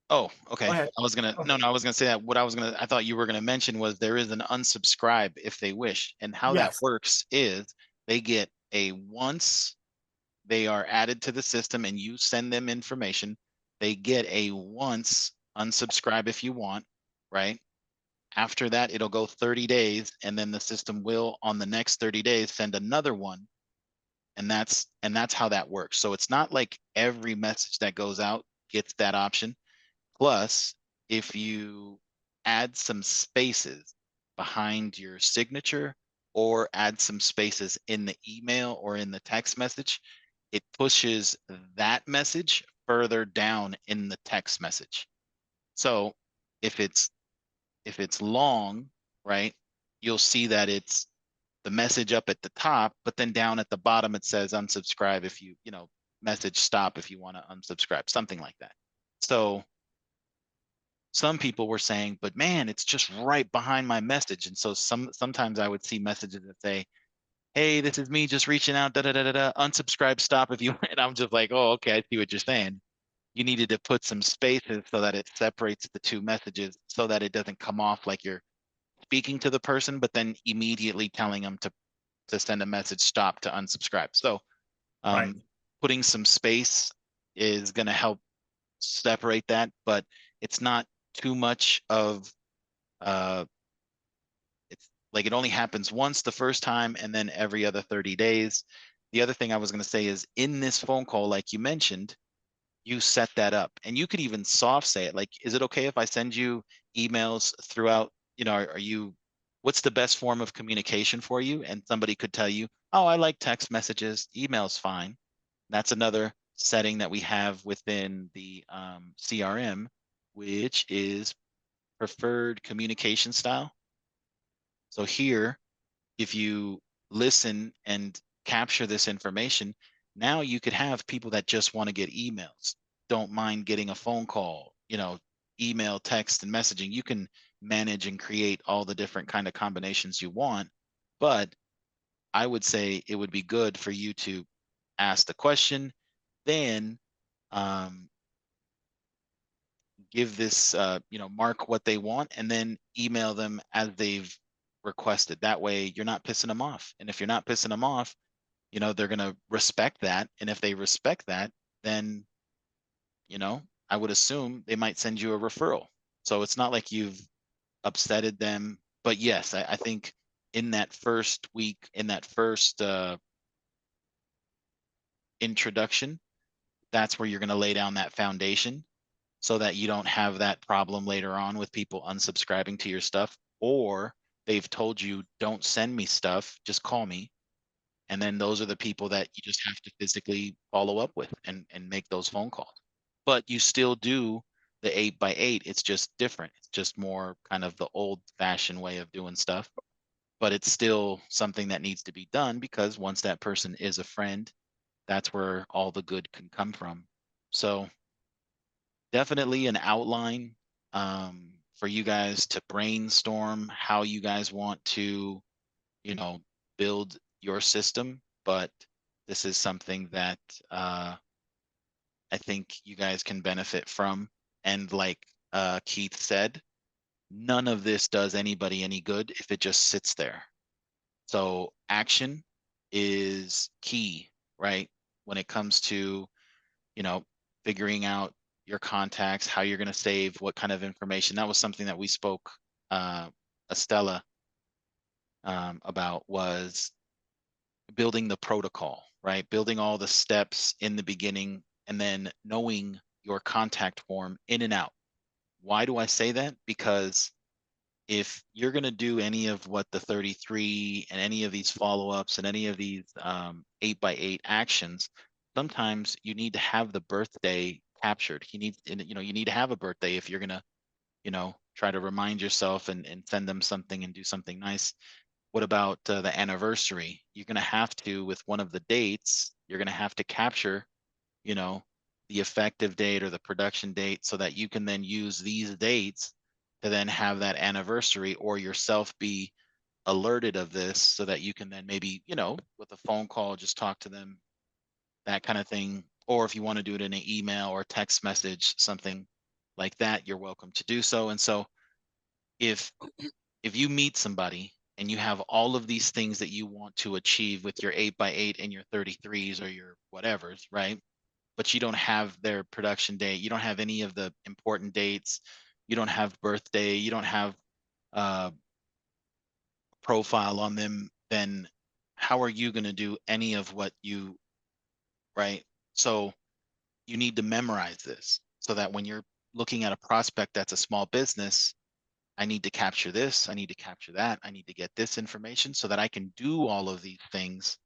Oh, okay. I was gonna I was gonna say that what I thought you were gonna mention was there is an unsubscribe if they wish. And how that works is they get a, once they are added to the system and you send them information, they get a once unsubscribe if you want, right? After that, it'll go 30 days, and then the system will, on the next 30 days, send another one. And that's how that works. So it's not like every message that goes out gets that option. Plus, if you add some spaces behind your signature, or add some spaces in the email or in the text message, it pushes that message further down in the text message. So if it's long, right, you'll see that it's the message up at the top, but then down at the bottom it says unsubscribe if you know, message stop if you want to unsubscribe, something like that. So some people were saying, but man, it's just right behind my message. And so sometimes I would see messages that say, hey, this is me just reaching out, unsubscribe, stop if you want. And I'm just like, oh, okay, I see what you're saying. You needed to put some spaces so that it separates the two messages, so that it doesn't come off like you're speaking to the person, but then immediately telling them to send a message, stop, to unsubscribe. So putting some space is going to help separate that, but it's not too much of it's like it only happens once the first time, and then every other 30 days. The other thing I was going to say is, in this phone call, like you mentioned, you set that up, and you could even soft say it, like, is it okay if I send you emails throughout, you know, are you, what's the best form of communication for you? And somebody could tell you, oh, I like text messages, email's fine. That's another setting that we have within the CRM, which is preferred communication style. So here, if you listen and capture this information, now you could have people that just want to get emails, don't mind getting a phone call, email, text, and messaging. You can manage and create all the different kind of combinations you want. But I would say it would be good for you to ask the question, then give this, mark what they want, and then email them as they've requested. That way you're not pissing them off. And if you're not pissing them off, they're going to respect that. And if they respect that, then, I would assume they might send you a referral. So it's not like you've upsetted them. But yes, I think in that first week, in that first introduction, that's where you're going to lay down that foundation so that you don't have that problem later on with people unsubscribing to your stuff, or they've told you, don't send me stuff, just call me. And then those are the people that you just have to physically follow up with and make those phone calls. But you still do the 8x8. It's just different. It's just more kind of the old fashioned way of doing stuff. But it's still something that needs to be done, because once that person is a friend, that's where all the good can come from. So definitely an outline for you guys to brainstorm how you guys want to, build your system. But this is something that I think you guys can benefit from. And like Keith said, none of this does anybody any good if it just sits there. So action is key, right? When it comes to, figuring out your contacts, how you're going to save, what kind of information. That was something that we spoke, Estella, about, was building the protocol, right? Building all the steps in the beginning, and then knowing your contact form in and out. Why do I say that? Because if you're going to do any of what the 33 and any of these follow-ups and any of these 8x8 actions, sometimes you need to have the birthday captured. You need to have a birthday if you're going to, try to remind yourself and send them something and do something nice. What about the anniversary? You're going to have to, with one of the dates, you're going to have to capture, the effective date or the production date, so that you can then use these dates to then have that anniversary, or yourself be alerted of this, so that you can then maybe, with a phone call, just talk to them, that kind of thing. Or if you want to do it in an email or text message, something like that, you're welcome to do so. And so if you meet somebody and you have all of these things that you want to achieve with your 8x8 and your 33s or your whatevers, right? But you don't have their production date, you don't have any of the important dates, you don't have birthday, you don't have profile on them, then how are you going to do any of what you, right? So you need to memorize this, so that when you're looking at a prospect that's a small business, I need to capture this, I need to capture that, I need to get this information so that I can do all of these things.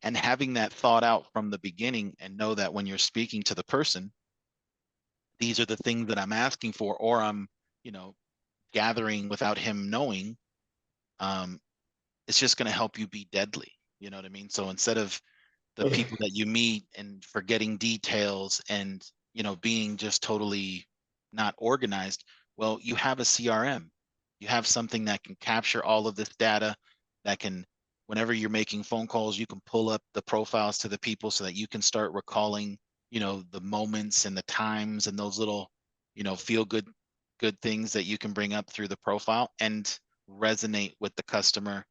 And having that thought out from the beginning, and know that when you're speaking to the person, these are the things that I'm asking for, or I'm, gathering without him knowing, it's just going to help you be deadly. You know what I mean? So instead of the people that you meet and forgetting details and, being just totally not organized, well, you have a CRM. You have something that can capture all of this data, that can, whenever you're making phone calls, you can pull up the profiles to the people, so that you can start recalling, the moments and the times and those little, feel good things that you can bring up through the profile and resonate with the customer.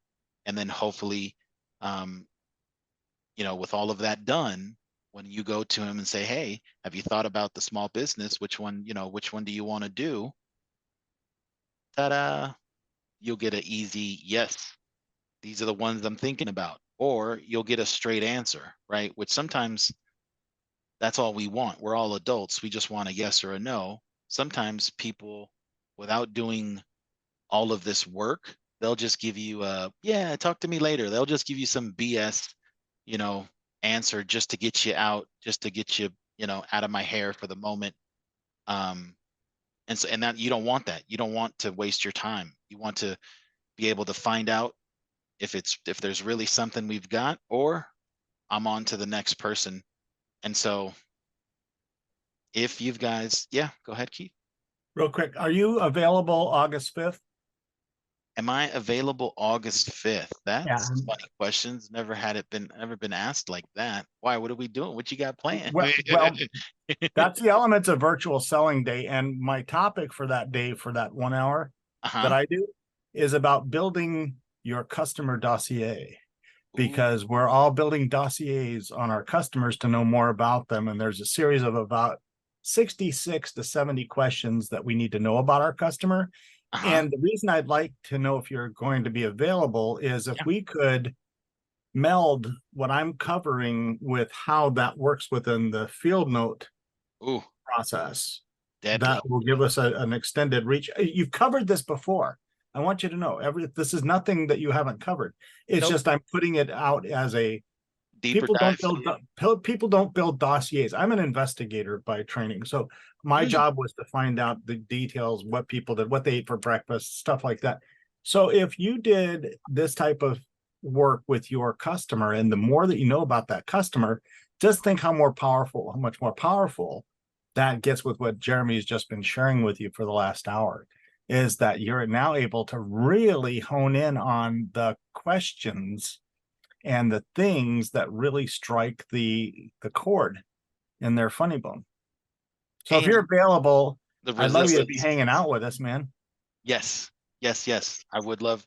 And then hopefully, with all of that done, when you go to him and say, hey, have you thought about the small business? Which one do you want to do? Ta-da, you'll get an easy yes. These are the ones I'm thinking about. Or you'll get a straight answer, right? Which sometimes that's all we want. We're all adults. We just want a yes or a no. Sometimes people, without doing all of this work, they'll just give you a, yeah, talk to me later. They'll just give you some BS, answer, just to get you out, just to get you, out of my hair for the moment. And so, and that you don't want that. You don't want to waste your time. You want to be able to find out if there's really something we've got, or I'm on to the next person. And so if you've guys, yeah, go ahead, Keith. Real quick, are you available August 5th? Am I available August 5th? Yeah. That's funny questions. Never been asked like that. Why? What are we doing? What you got planned? Well, that's the elements of virtual selling day. And my topic for that day, for that 1 hour that I do, is about building your customer dossier, because we're all building dossiers on our customers to know more about them. And there's a series of about 66 to 70 questions that we need to know about our customer. And the reason I'd like to know if you're going to be available is if we could meld what I'm covering with how that works within the Fieldnote process. Deadly. That will give us an extended reach. You've covered this before. I want you to know this is nothing that you haven't covered. It's just I'm putting it out as a deeper dive. People don't build dossiers. I'm an investigator by training, so my job was to find out the details, what people did, what they ate for breakfast, stuff like that. So if you did this type of work with your customer, and the more that you know about that customer, just think how much more powerful that gets with what Jeremy's just been sharing with you for the last hour, is that you're now able to really hone in on the questions and the things that really strike the chord in their funny bone. So if you're available, I'd love you to be hanging out with us, man. Yes. I would love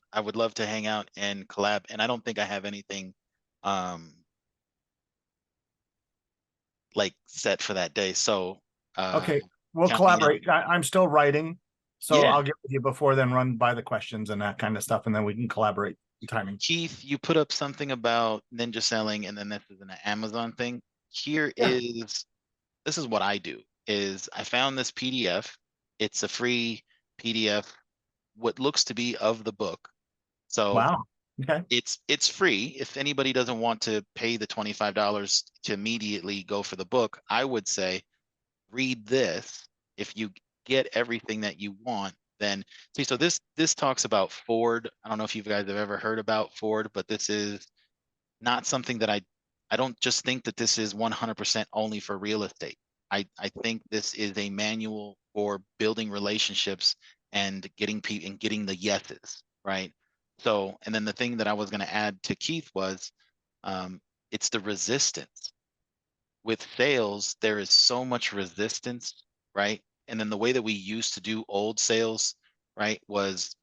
to hang out and collab. And I don't think I have anything like set for that day. So okay, we'll collaborate. I'm still writing, so Yeah. I'll get with you before then, run by the questions and that kind of stuff, and then we can collaborate timing. Keith, you put up something about ninja selling, and then this is an Amazon thing. This is what I do, is I found this PDF. It's a free PDF, what looks to be of the book. So wow. Okay. It's free. If anybody doesn't want to pay the $25 to immediately go for the book, I would say read this. If you get everything that you want, then see. So this talks about Ford. I don't know if you guys have ever heard about Ford, but this is not something that I don't just think that this is 100% only for real estate. I think this is a manual for building relationships and getting people and getting the yeses, right? So, and then the thing that I was going to add to Keith was, it's the resistance. With sales, there is so much resistance, right? And then the way that we used to do old sales, right, was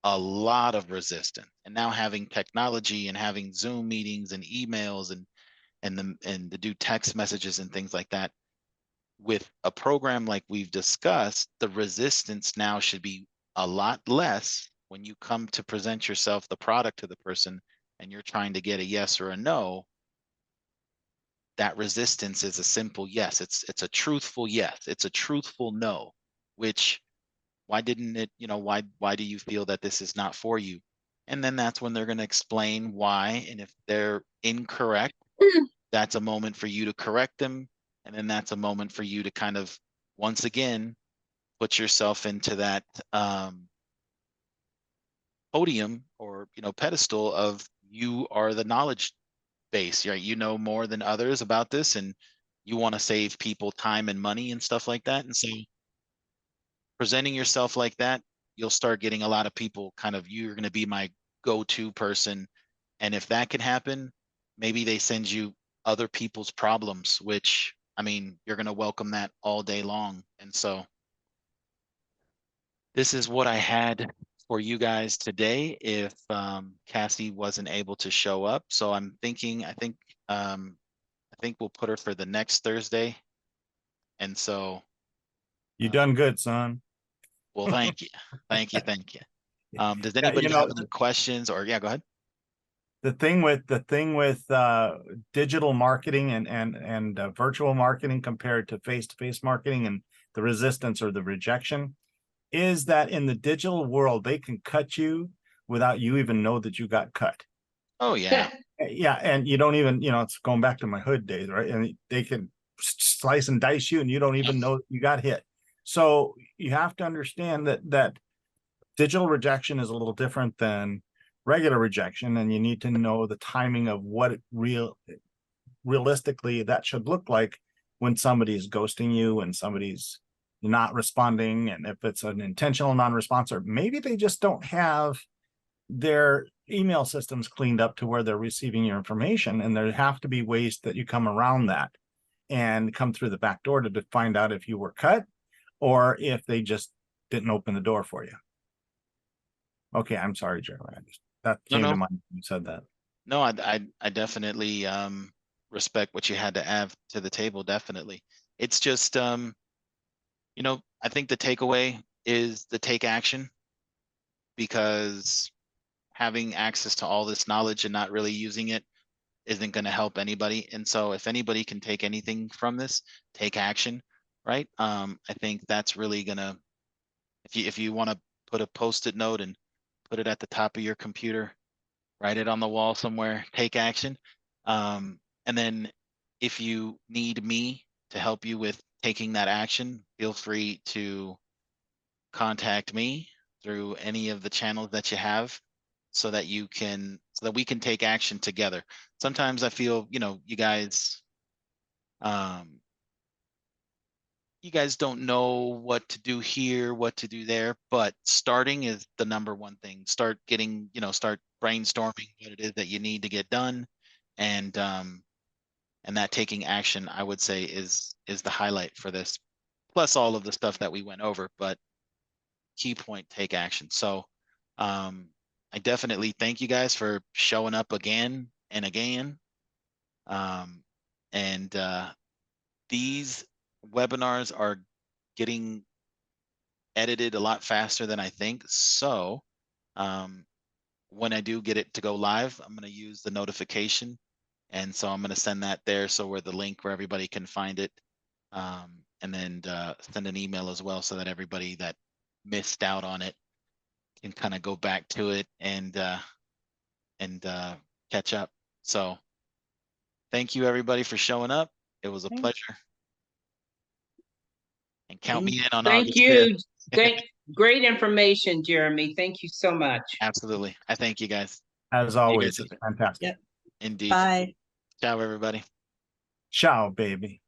a lot of resistance. And now having technology and having Zoom meetings and emails and to do text messages and things like that, with a program like we've discussed, the resistance now should be a lot less when you come to present yourself, the product, to the person, and you're trying to get a yes or a no. That resistance is a simple yes. It's a truthful yes. It's a truthful no. Which, why didn't it? Why do you feel that this is not for you? And then that's when they're going to explain why. And if they're incorrect, that's a moment for you to correct them. And then that's a moment for you to kind of, once again, put yourself into that podium or pedestal of, you are the knowledge base, right? You know more than others about this, and you want to save people time and money and stuff like that. And so presenting yourself like that, you'll start getting a lot of people you're going to be my go-to person. And if that can happen, maybe they send you other people's problems, which, I mean, you're going to welcome that all day long. And so this is what I had for you guys today. If Cassie wasn't able to show up, so I think we'll put her for the next Thursday. And so you done good, son. Well, thank you. Thank you. Does anybody have any questions, or go ahead. The thing with digital marketing and virtual marketing compared to face-to-face marketing, and the resistance or the rejection, is that in the digital world, they can cut you without you even know that you got cut. Oh yeah. Yeah. And you don't even, it's going back to my hood days, right? And they can slice and dice you and you don't even know you got hit. So you have to understand that digital rejection is a little different than regular rejection, and you need to know the timing of what it realistically that should look like when somebody's ghosting you and somebody's not responding, and if it's an intentional non-response, or maybe they just don't have their email systems cleaned up to where they're receiving your information, and there have to be ways that you come around that and come through the back door to find out if you were cut or if they just didn't open the door for you. Okay, I'm sorry, Jeremy. That came to mind when you said that. No, I definitely respect what you had to add to the table. Definitely. It's just you know, I think the takeaway is the take action, because having access to all this knowledge and not really using it isn't going to help anybody. And so if anybody can take anything from this, take action, right? I think that's really gonna, if you want to put a post-it note and put it at the top of your computer, write it on the wall somewhere, take action. And then if you need me to help you with taking that action, feel free to contact me through any of the channels that you have, so that we can take action together. Sometimes I feel, you know, you guys don't know what to do here, what to do there, but starting is the number one thing. Start getting, start brainstorming what it is that you need to get done. And that taking action, I would say, is the highlight for this, plus all of the stuff that we went over. But key point, take action. So I definitely thank you guys for showing up again and again. And these webinars are getting edited a lot faster than I think. So when I do get it to go live, I'm going to use the notification. And so I'm going to send that there, so where the link where everybody can find it. And then send an email as well, so that everybody that missed out on it can kind of go back to it and catch up. So thank you everybody for showing up. It was a pleasure. And count me in on Thank August 5th. you. Great information, Jeremy. Thank you so much. Absolutely. I thank you guys. As always, it's fantastic. Yep. Indeed. Bye. Ciao, everybody. Ciao, baby.